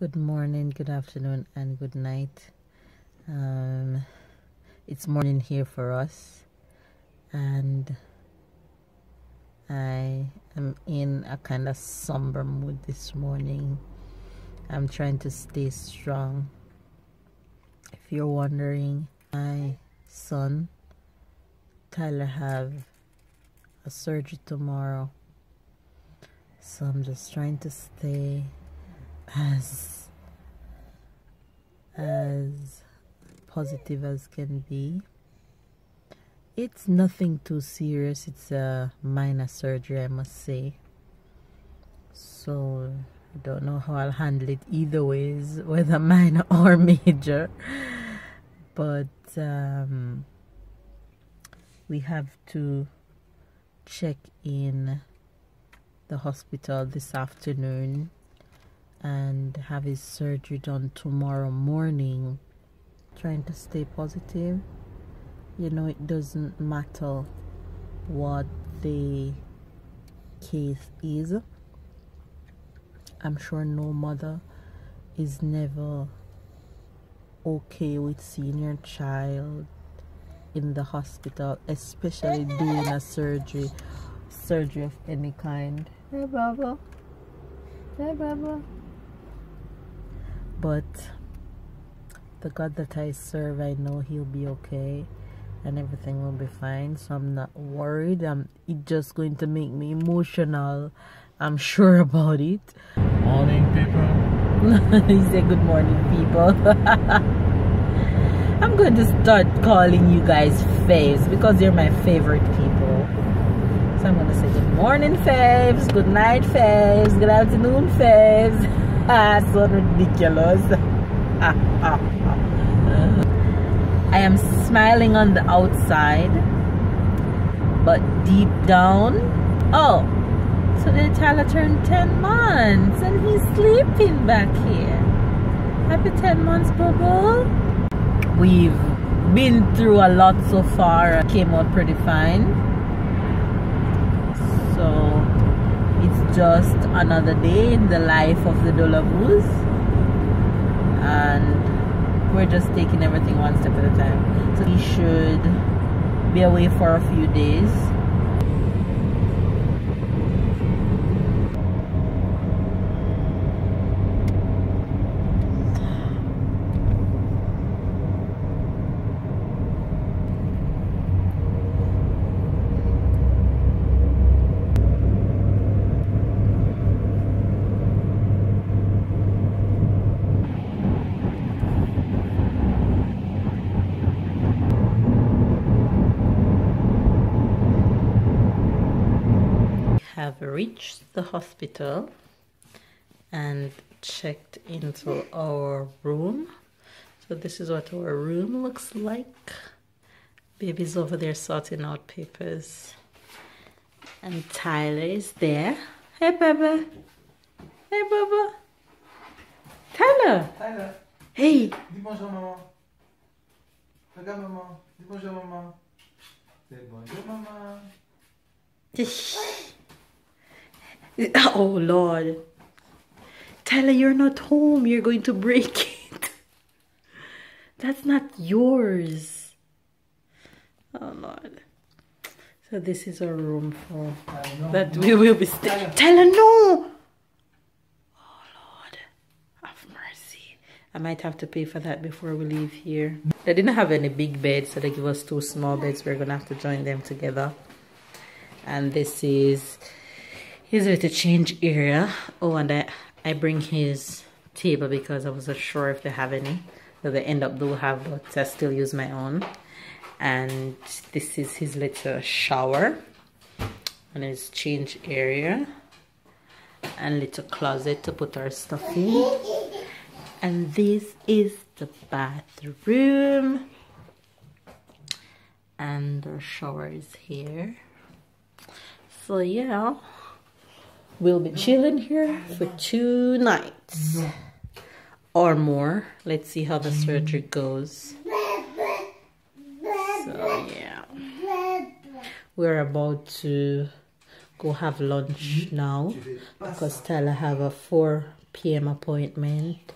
Good morning, good afternoon, and good night. It's morning here for us, and I am in a kind of somber mood this morning. I'm trying to stay strong. If you're wondering, my son Tyler have a surgery tomorrow, so I'm just trying to stay as positive as can be. It's nothing too serious. It's a minor surgery, I must say, so I don't know how I'll handle it either ways, whether minor or major, but we have to check in the hospital this afternoon and have his surgery done tomorrow morning. Trying to stay positive. You know, it doesn't matter what the case is. I'm sure no mother is never okay with seeing your child in the hospital, especially doing a surgery of any kind. Hey Baba. Hey Baba. But the God that I serve, I know he'll be okay and everything will be fine, so I'm not worried. It's just going to make me emotional, I'm sure about it. Morning, people. He said good morning, people. I'm going to start calling you guys faves because you're my favorite people. So I'm going to say good morning, faves, good night, faves, good afternoon, faves. So ridiculous. I am smiling on the outside, but deep down, oh, so then Tyler turned 10 months and he's sleeping back here. Happy 10 months, Bubble. We've been through a lot so far. Came out pretty fine. So it's just another day in the life of the Delaveaus, and we're just taking everything one step at a time. So we should be away for a few days. Have reached the hospital and checked into our room. So this is what our room looks like. Baby's over there sorting out papers, and Tyler is there. Hey Baba. Hey Baba. Tyler. Tyler. Hey. Dis bonjour maman. Regarde maman. Dis bonjour maman. Say bonjour maman. Oh Lord. Tyler, you're not home. You're going to break it. That's not yours. Oh Lord. So this is our room for that we will be staying. Tyler, no. Oh Lord, have mercy. I might have to pay for that before we leave here. They didn't have any big beds, so they give us 2 small beds. We're gonna have to join them together. And this is his little change area. Oh, and I bring his table because I wasn't sure if they have any. So they end up do have, but I still use my own. And this is his little shower and his change area and little closet to put our stuff in. And this is the bathroom, and our shower is here. So yeah, we'll be chilling here for 2 nights or more. Let's see how the surgery goes. So yeah, we're about to go have lunch now because Tyler have a 4 p.m. appointment.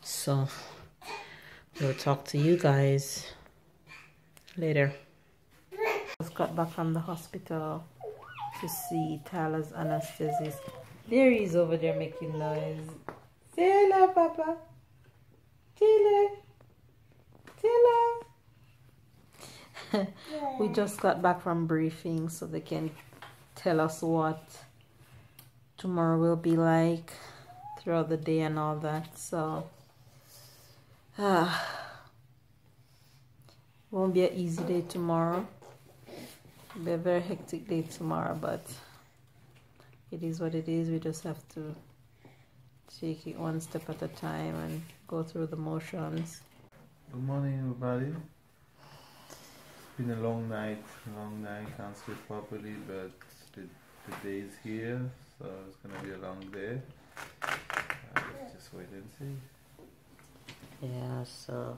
So we'll talk to you guys later. Just got back from the hospital to see Tyler's anesthetist. There he is over there making noise. Say hello, Papa. Taylor. Taylor. We just got back from briefing so they can tell us what tomorrow will be like throughout the day and all that. So won't be an easy day tomorrow. It'll be a very hectic day tomorrow, but it is what it is. We just have to take it one step at a time and go through the motions. Good morning, everybody. It's been a long night, can't sleep properly, but the day is here, so it's gonna be a long day. Let's just wait and see. Yeah, so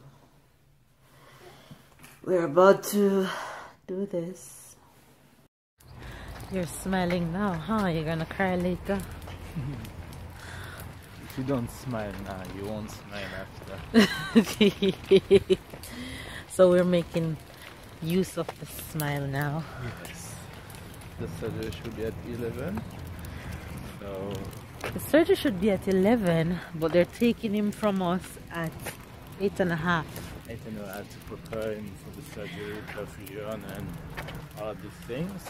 we're about to do this. You're smiling now, huh? You're gonna cry later. If you don't smile now, you won't smile after. So we're making use of the smile now. Yes. The surgery should be at 11. So The surgery should be at 11, but they're taking him from us at 8:30. I think I had to prepare him for the surgery, perfusion, and all of these things.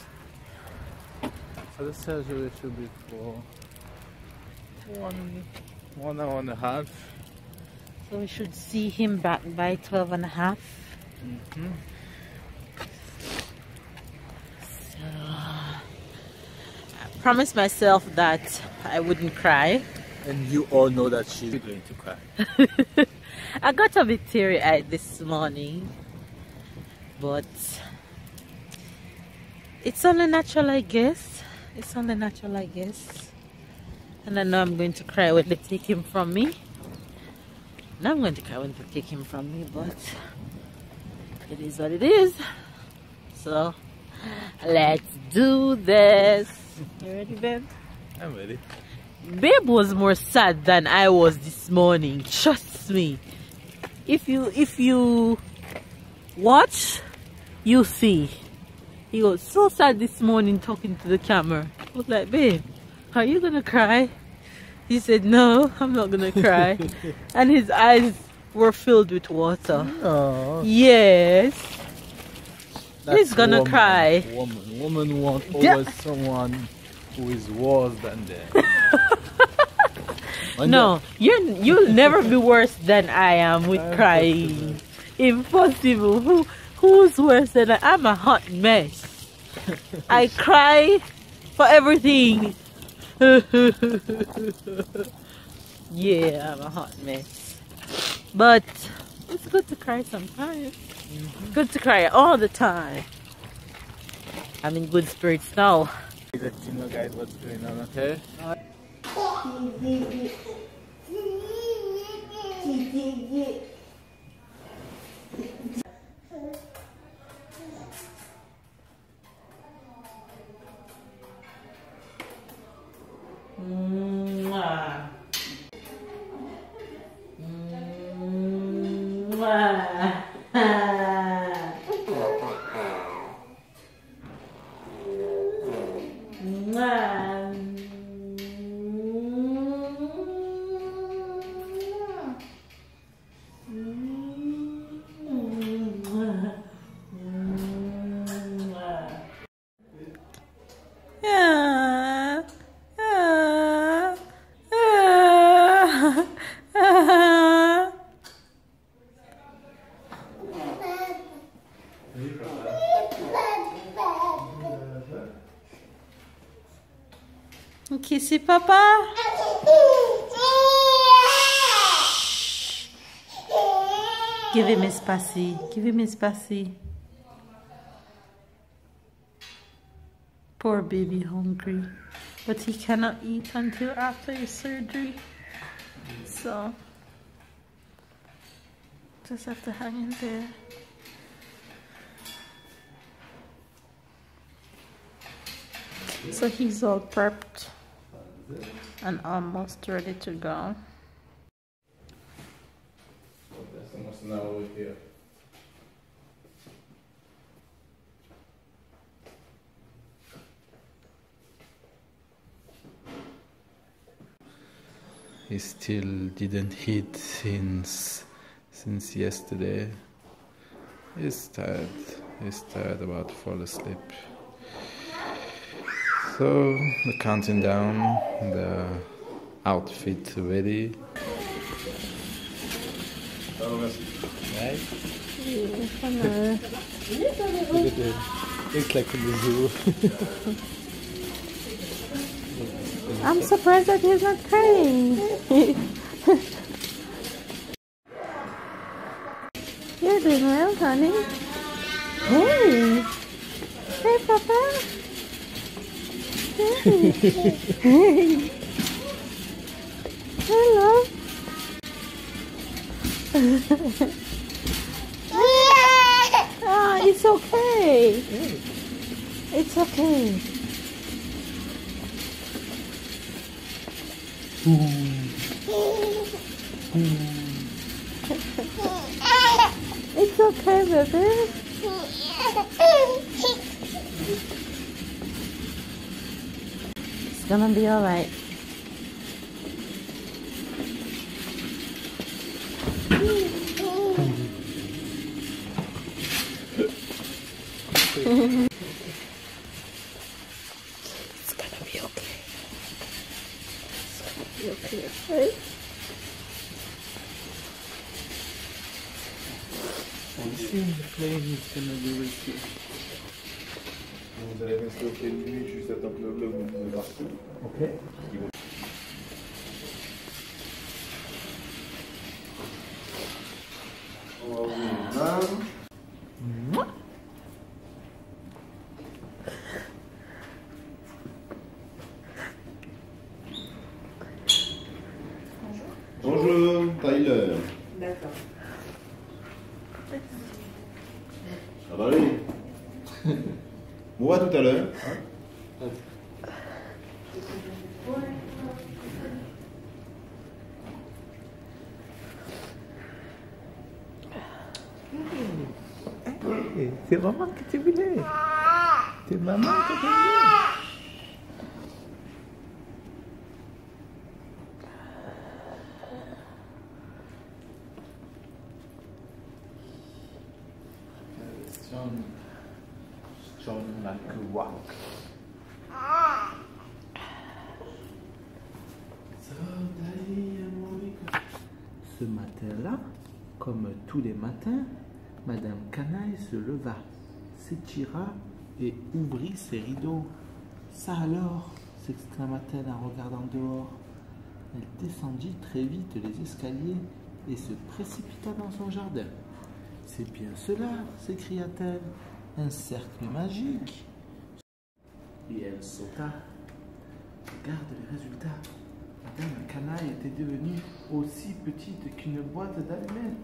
So the surgery should be for 1 hour and a half. So we should see him back by 12:30. So I promised myself that I wouldn't cry. And you all know that she's going to cry. I got a bit teary-eyed this morning, but it's only natural, I guess. It's only natural, I guess. And I know I'm going to cry when they take him from me. And I'm going to cry when they take him from me, but it is what it is. So let's do this. You ready, babe? I'm ready. Babe was more sad than I was this morning. Trust me. If you watch, you see. He was so sad this morning talking to the camera. I was like, babe, are you gonna cry? He said, no, I'm not gonna cry. And his eyes were filled with water. Oh. Yes. That's He's gonna cry. Woman want always someone who is worse than them. No, you'll never be worse than I am with crying. Impossible. Who's worse than I? I'm a hot mess. I cry for everything. Yeah, I'm a hot mess. But it's good to cry sometimes. Good to cry all the time. I'm in good spirits now. Let you know, guys, what's going on, okay? Mwah. Mwah. Kissy Papa. Give him his passy. Give him his passy. Poor baby hungry. But he cannot eat until after his surgery. So just have to hang in there. So he's all prepped. and almost ready to go. That's almost an hour here. He still didn't eat since yesterday. He's tired. He's tired, about to fall asleep. So the counting down, the outfit ready. Right? It's like in the zoo. I'm surprised that he's not crying. You're doing well, honey. Hey! Hey, Papa! Hey! Hey! Hello! Ah, it's okay. It's okay. It's okay, baby. It's gonna be alright. It's gonna be okay. It's gonna be okay, right? Ici, le plane is gonna be with you. Vous allez rester au pied de lui juste à temps que le vlog ne marche plus. Ok. On va ouvrir une main. Bonjour, Tyler. D'accord. Ça va aller. Bon, à tout à l'heure. C'est maman que tu voulais. C'est maman que tu voulais. John like a walk. Ce matin-là, comme tous les matins, Madame Canaille se leva, s'étira et ouvrit ses rideaux. Ça alors, s'exclama-t-elle en regardant dehors. Elle descendit très vite les escaliers et se précipita dans son jardin. C'est bien cela, s'écria-t-elle, un cercle magique. Et elle sauta. Regarde les résultats. Madame Canaille était devenue aussi petite qu'une boîte d'allumettes.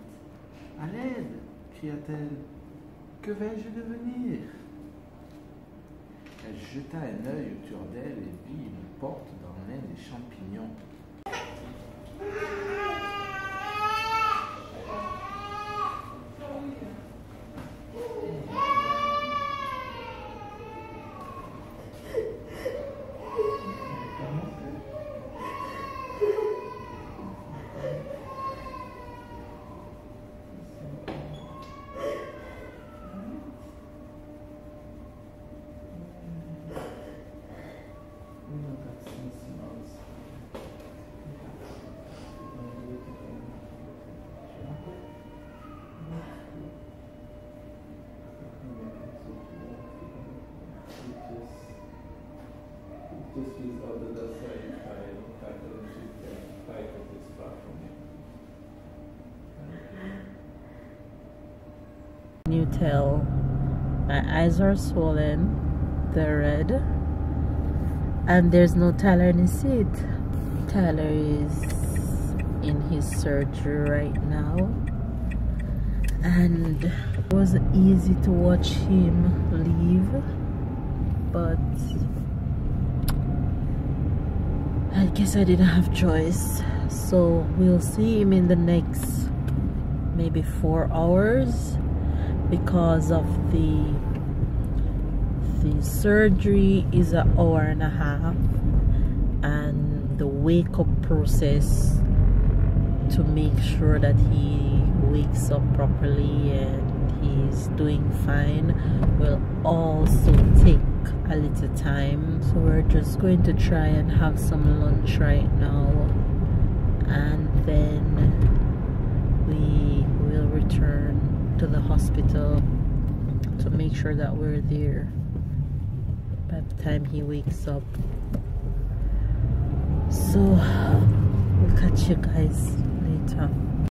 À l'aide, cria-t-elle. Que vais-je devenir? Elle jeta un œil autour d'elle et vit une porte dans l'un des champignons. Can you tell my eyes are swollen, they're red, and there's no Tyler in his seat. Tyler is in his surgery right now, and it wasn't easy to watch him leave, but I guess I didn't have choice. So we'll see him in the next maybe 4 hours, because of the surgery is an hour and a half, and the wake up process to make sure that he wakes up properly and he's doing fine will also take a little time. So we're just going to try and have some lunch right now, and then we will return to the hospital to make sure that we're there by the time he wakes up. So we'll catch you guys later.